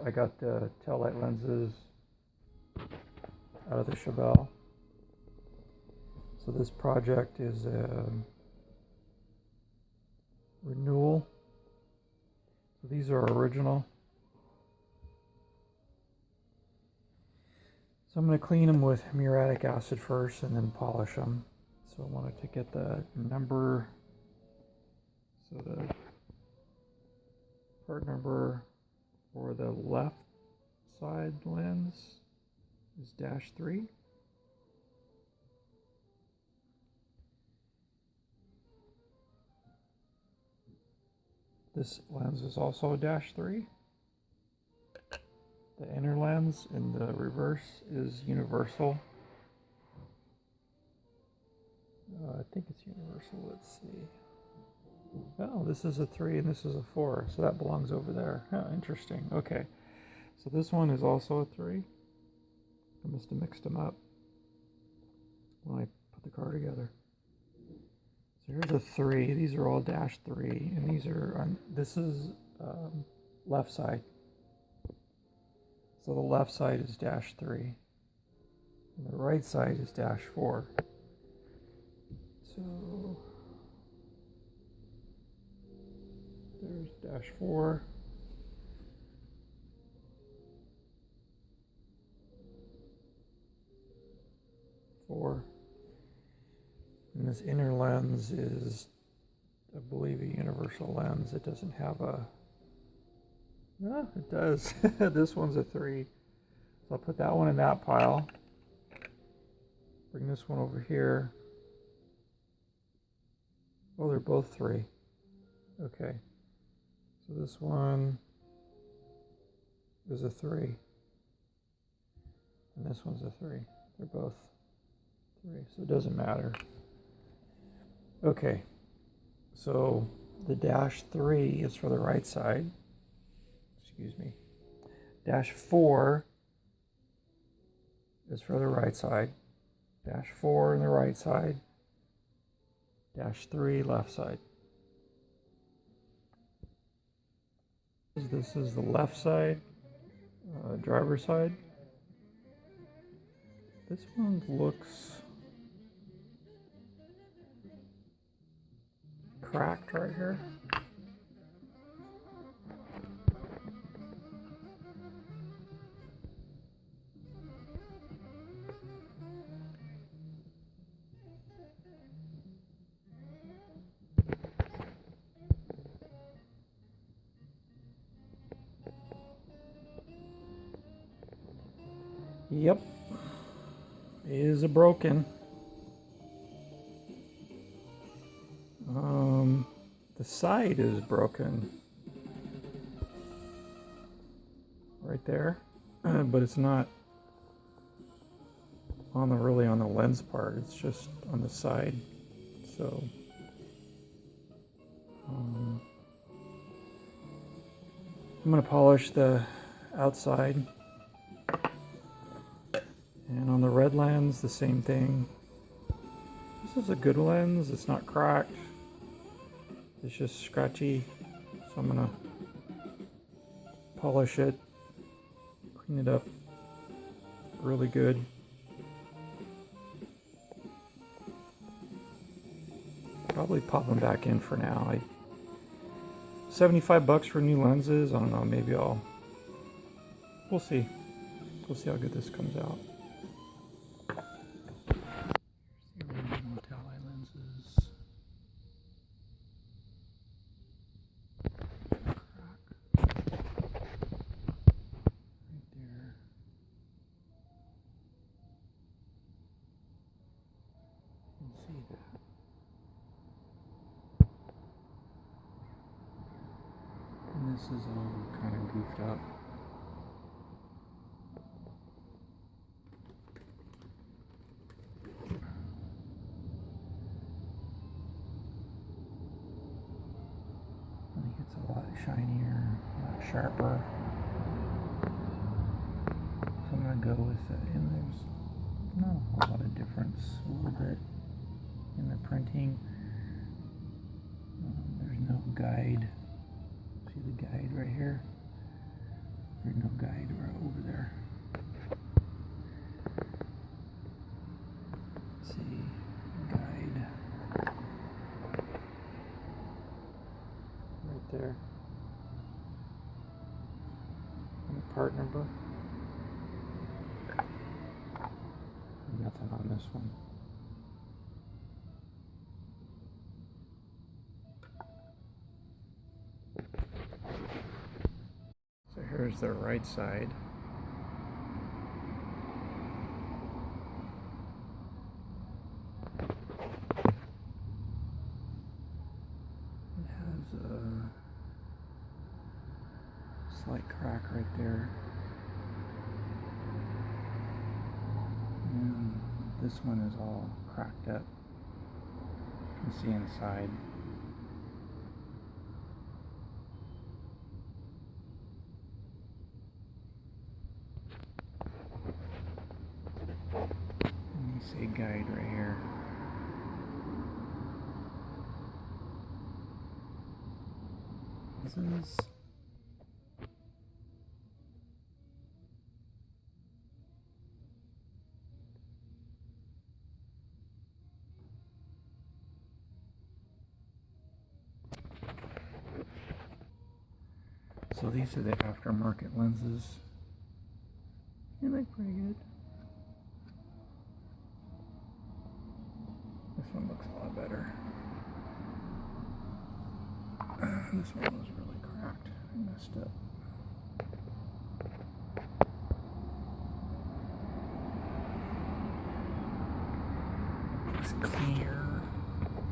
I got the tail light lenses out of the Chevelle. So this project is a renewal. So these are original. So I'm going to clean them with muriatic acid first and then polish them. So I wanted to get the number. So the part number for the left side lens is -3. This lens is also a -3. The inner lens in the reverse is universal. I think it's universal. Let's see. Oh, this is a 3 and this is a 4, so that belongs over there. Oh, interesting. Okay, so this one is also a 3. I must have mixed them up when I put the car together. So here's a 3. These are all -3, and these are on. This is left side. So the left side is -3, and the right side is -4. So there's -4. And this inner lens is, I believe, a universal lens. It doesn't have a... Yeah, it does. This one's a 3. So I'll put that one in that pile. Bring this one over here. Oh, they're both 3. Okay. So this one is a 3. And this one's a 3. They're both 3. So it doesn't matter. Okay. So the -3 is for the right side. Excuse me. -4 is for the right side. -4 in the right side. -3 left side. This is the left side, driver's side. This one looks cracked right here. Yep, is a broken. The side is broken right there, but it's not on the really on the lens part. It's just on the side. So I'm going to polish the outside. And on the red lens, the same thing. This is a good lens. It's not cracked. It's just scratchy. So I'm going to polish it, clean it up really good. Probably pop them back in for now. 75 bucks for new lenses. I don't know, maybe we'll see. We'll see how good this comes out. This is all kind of goofed up. I think it's a lot shinier, a lot sharper. So I'm going to go with it. And there's not a whole lot of difference, a little bit in the printing. There's no guide. See the guide right here? There's no guide right over there. Let's see, guide. Right there. And the part number. Nothing on this one. So here's the right side. It has a slight crack right there. And this one is all cracked up. You can see inside. And you see guide right here. This is so these are the aftermarket lenses. They look pretty good. This one looks a lot better. This one was really cracked and messed up. Looks clear.